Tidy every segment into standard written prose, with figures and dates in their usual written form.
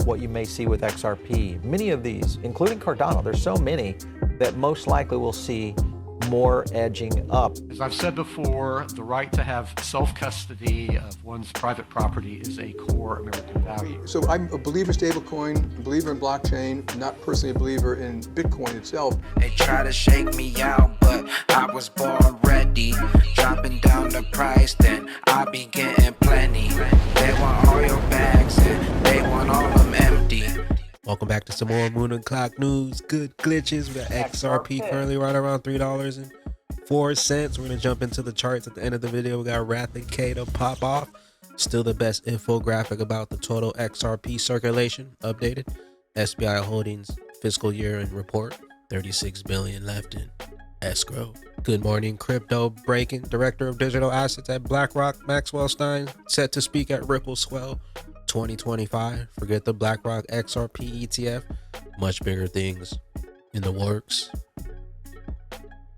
what you may see with XRP. Many of these, including Cardano, there's so many that most likely we'll see more edging up. As I've said before, the right to have self-custody of one's private property is a core American value. So I'm a believer in stablecoin, a believer in blockchain, not personally a believer in Bitcoin itself. They try to shake me out, but I was born ready. Dropping down the price, then I be getting plenty. They want all your bags and they want all them empty. Welcome back to some more Moon and Clock news. Good glitches. We got XRP currently right around $3.04. We're going to jump into the charts at the end of the video. We got Wrath and K to pop off. Still the best infographic about the total XRP circulation. Updated. SBI Holdings fiscal year end report. 36 billion left in escrow. Good morning, crypto breaking. Director of digital assets at BlackRock, Maxwell Stein, set to speak at Ripple Swell 2025. Forget the BlackRock XRP ETF. Much bigger things in the works.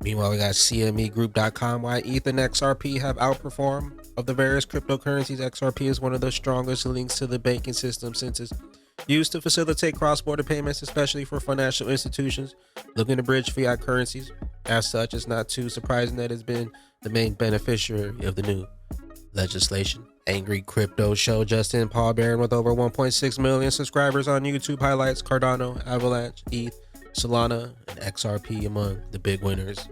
Meanwhile, we got CMEgroup.com. Why ETH and XRP have outperformed of the various cryptocurrencies. XRP is one of the strongest links to the banking system since it's used to facilitate cross-border payments, especially for financial institutions looking to bridge fiat currencies. As such, it's not too surprising that it's been the main beneficiary of the new legislation. Angry Crypto Show Justin Paul Barron with over 1.6 million subscribers on YouTube highlights Cardano, Avalanche, ETH, Solana, and XRP among the big winners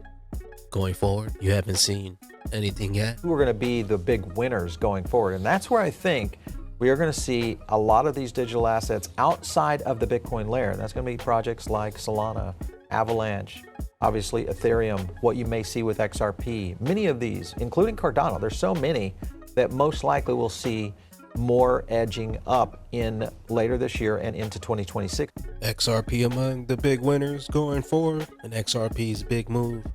going forward. You haven't seen anything yet. Who are going to be the big winners going forward? And that's where I think we are going to see a lot of these digital assets outside of the Bitcoin layer. And that's going to be projects like Solana, Avalanche, obviously Ethereum, what you may see with XRP. Many of these, including Cardano, there's so many that most likely we'll see more edging up in later this year and into 2026. XRP among the big winners going forward, and XRP's big move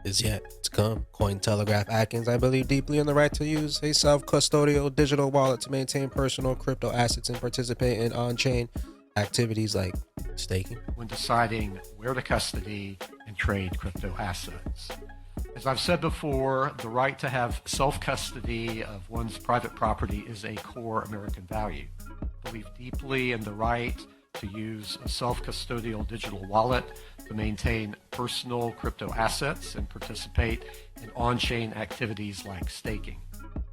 is yet to come. Cointelegraph Atkins, I believe deeply in the right to use a self-custodial digital wallet to maintain personal crypto assets and participate in on-chain activities like staking. When deciding where to custody and trade crypto assets. As I've said before, the right to have self-custody of one's private property is a core American value. I believe deeply in the right to use a self-custodial digital wallet to maintain personal crypto assets and participate in on-chain activities like staking.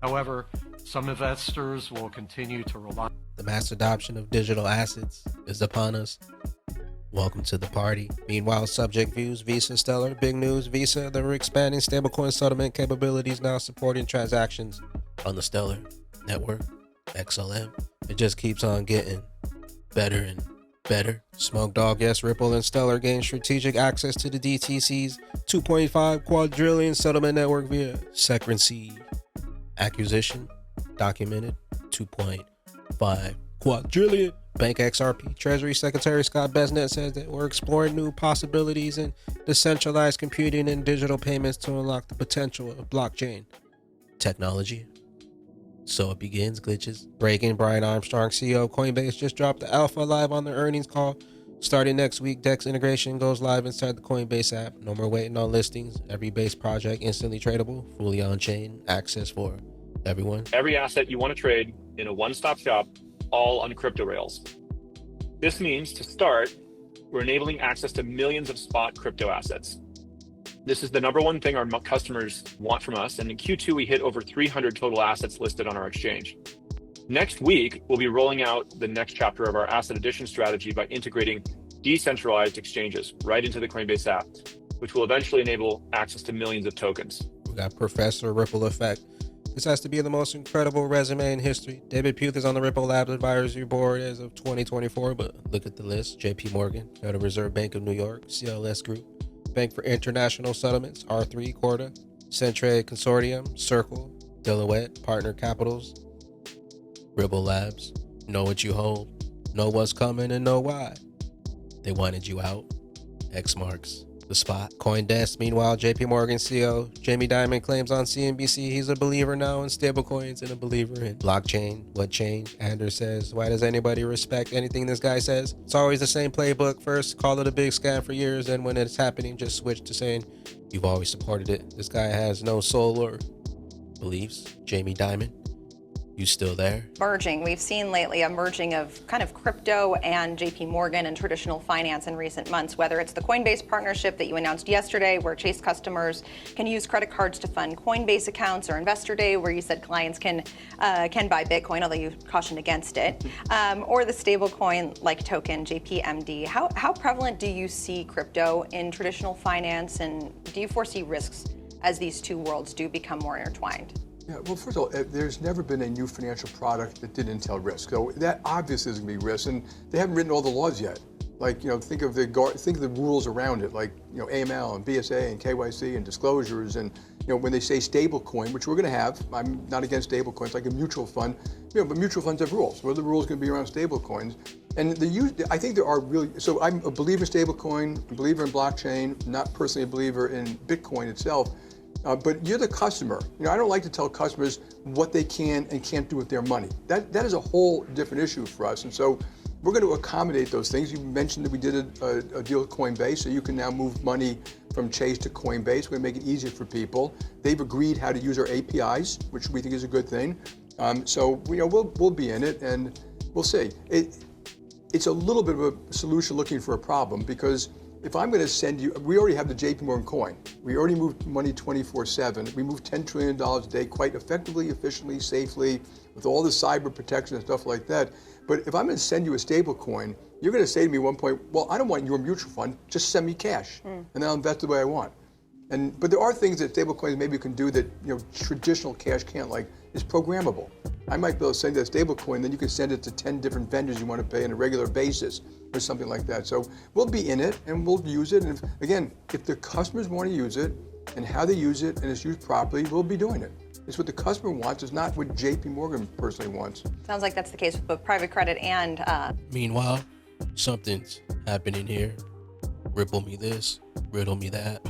However, some investors will continue to rely. The mass adoption of digital assets is upon us. Welcome to the party. Meanwhile, subject views, Visa Stellar, big news, Visa, they're expanding stablecoin settlement capabilities, now supporting transactions on the Stellar network, XLM. It just keeps on getting better and better. Smoke Dog, yes, Ripple and Stellar gain strategic access to the DTC's 2.5 quadrillion settlement network via secrecy acquisition, documented 2.5 quadrillion. Bank XRP Treasury Secretary Scott Besnet says that we're exploring new possibilities in decentralized computing and digital payments to unlock the potential of blockchain technology. So it begins, glitches. Breaking, Brian Armstrong, CEO of Coinbase, just dropped the alpha live on their earnings call. Starting next week, DEX integration goes live inside the Coinbase app. No more waiting on listings. Every base project instantly tradable, fully on-chain, access for everyone. Every asset you want to trade in a one-stop shop, all on crypto rails. This means, to start, we're enabling access to millions of spot crypto assets. This is the number one thing our customers want from us, and in Q2 we hit over 300 total assets listed on our exchange. Next week, we'll be rolling out the next chapter of our asset addition strategy by integrating decentralized exchanges right into the Coinbase app, which will eventually enable access to millions of tokens. We got Professor Ripple Effect. This has to be the most incredible resume in history. David Puth is on the Ripple Labs Advisory Board as of 2024, but look at the list. JP Morgan, Federal Reserve Bank of New York, CLS Group, Bank for International Settlements, R3, Corda, Centre Consortium, Circle, Deloitte, Partner Capitals, Ripple Labs. Know what you hold, know what's coming, and know why. They wanted you out. X marks the spot. CoinDesk. Meanwhile, JP Morgan CEO Jamie Dimon claims on CNBC he's a believer now in stablecoins and a believer in blockchain. What changed? Anders says, why does anybody respect anything this guy says? It's always the same playbook. First, call it a big scam for years, and when it's happening, just switch to saying you've always supported it. This guy has no soul or beliefs. Jamie Dimon. You still there? Merging. We've seen lately a merging of kind of crypto and JP Morgan and traditional finance in recent months, whether it's the Coinbase partnership that you announced yesterday, where Chase customers can use credit cards to fund Coinbase accounts, or Investor Day, where you said clients can buy Bitcoin, although you cautioned against it, or the stablecoin like token, JPMD. How prevalent do you see crypto in traditional finance, and do you foresee risks as these two worlds do become more intertwined? Yeah, well, first of all, there's never been a new financial product that didn't entail risk. So that obviously is going to be risk, and they haven't written all the laws yet. Like, think of the rules around it, like, AML and BSA and KYC and disclosures, and when they say stable coin, which we're going to have. I'm not against stable coins, like a mutual fund, but mutual funds have rules. What are the rules going to be around stable coins? And I think there are really, so I'm a believer in stable coin, a believer in blockchain, not personally a believer in Bitcoin itself. But you're the customer. I don't like to tell customers what they can and can't do with their money. That is a whole different issue for us. And so we're going to accommodate those things. You mentioned that we did a deal with Coinbase, so you can now move money from Chase to Coinbase. We're going to make it easier for people. They've agreed how to use our APIs, which we think is a good thing. So we'll be in it, and we'll see. It's a little bit of a solution looking for a problem, because if I'm going to send you, we already have the JP Morgan coin. We already moved money 24/7. We moved $10 trillion a day quite effectively, efficiently, safely, with all the cyber protection and stuff like that. But if I'm going to send you a stable coin, you're going to say to me at one point, well, I don't want your mutual fund, just send me cash, and then I'll invest the way I want. But there are things that stable coins maybe can do that traditional cash can't, like is programmable. I might be able to send you a stable coin, then you can send it to 10 different vendors you want to pay on a regular basis, or something like that. So we'll be in it, and we'll use it. And if the customers want to use it, and how they use it, and it's used properly, we'll be doing it. It's what the customer wants, it's not what JP Morgan personally wants. Sounds like that's the case with both private credit and... Meanwhile, something's happening here. Ripple me this, riddle me that.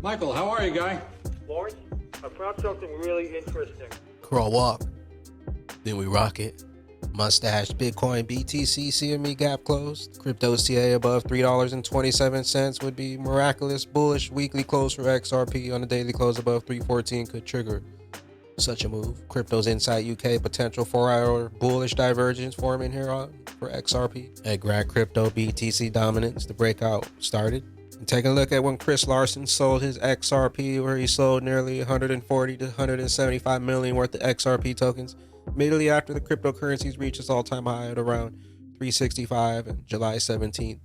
Michael, how are you, guy? Lawrence, I found something really interesting. Crawl walk. Then we rock it. Mustache, Bitcoin, BTC, CME gap closed. Crypto CA above $3.27 would be miraculous. Bullish weekly close for XRP on a daily close above 314 could trigger such a move. Crypto's Insight UK potential 4-hour bullish divergence forming here for XRP. At Grad Crypto BTC dominance, the breakout started. And take a look at when Chris Larson sold his XRP, where he sold nearly 140 to 175 million worth of XRP tokens immediately after the cryptocurrencies reached its all-time high at around 365 on July 17th,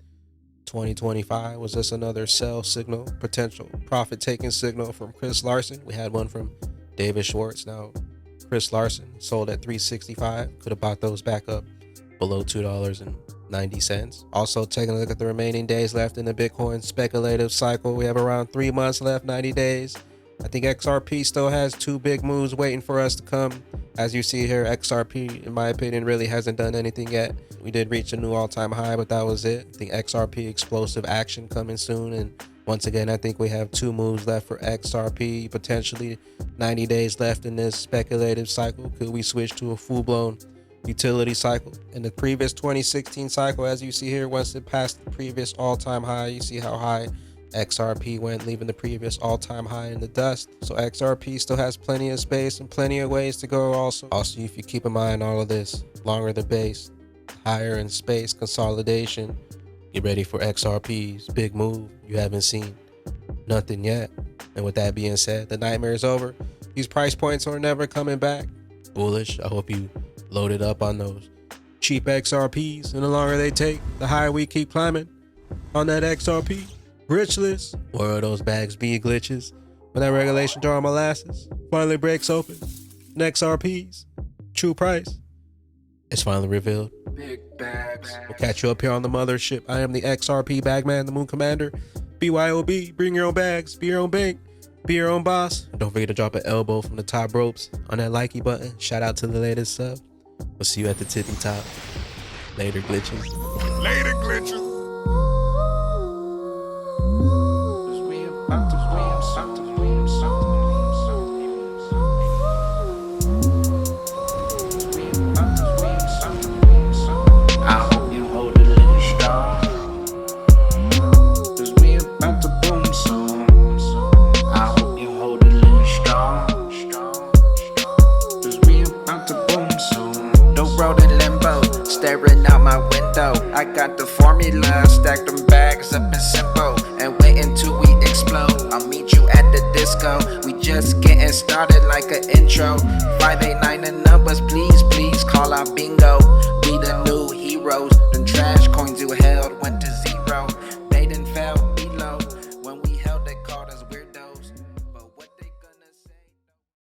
2025. Was this another sell signal, potential profit-taking signal from Chris Larson? We had one from David Schwartz. Now, Chris Larson sold at 365, could have bought those back up below $2.90. Also, taking a look at the remaining days left in the Bitcoin speculative cycle, we have around 3 months left, 90 days. I think XRP still has two big moves waiting for us to come. As you see here, XRP, in my opinion, really hasn't done anything yet. We did reach a new all-time high, but that was it. I think XRP explosive action coming soon. And once again, I think we have two moves left for XRP, potentially 90 days left in this speculative cycle. Could we switch to a full-blown utility cycle? In the previous 2016 cycle, as you see here, once it passed the previous all-time high, you see how high XRP went, leaving the previous all-time high in the dust. So XRP still has plenty of space and plenty of ways to go. Also, if you keep in mind all of this, longer the base, higher in space consolidation, get ready for XRP's big move. You haven't seen nothing yet. And with that being said, the nightmare is over. These price points are never coming back. Bullish. I hope you loaded up on those cheap XRPs, and the longer they take, the higher we keep climbing on that XRP rich list. Where will those bags be, glitches? When that regulation jar molasses finally breaks open, and XRP's true price is finally revealed. Big bags. We'll catch you up here on the mothership. I am the XRP bagman, the Moon Commander. BYOB, bring your own bags, be your own bank, be your own boss. And don't forget to drop an elbow from the top ropes on that likey button. Shout out to the latest sub. We'll see you at the tippy top. Later, glitches. Later, glitches. I hope you hold it a little strong, 'cause we about to boom soon. I hope you hold it a little strong, 'cause we about to boom soon. The road in limbo, staring out my window. I got the formula, stack them bags up and simple, and wait until we explode. I'll meet you at the disco. We just getting started like an intro. 589 the numbers, please, please call our bingo. We the new heroes,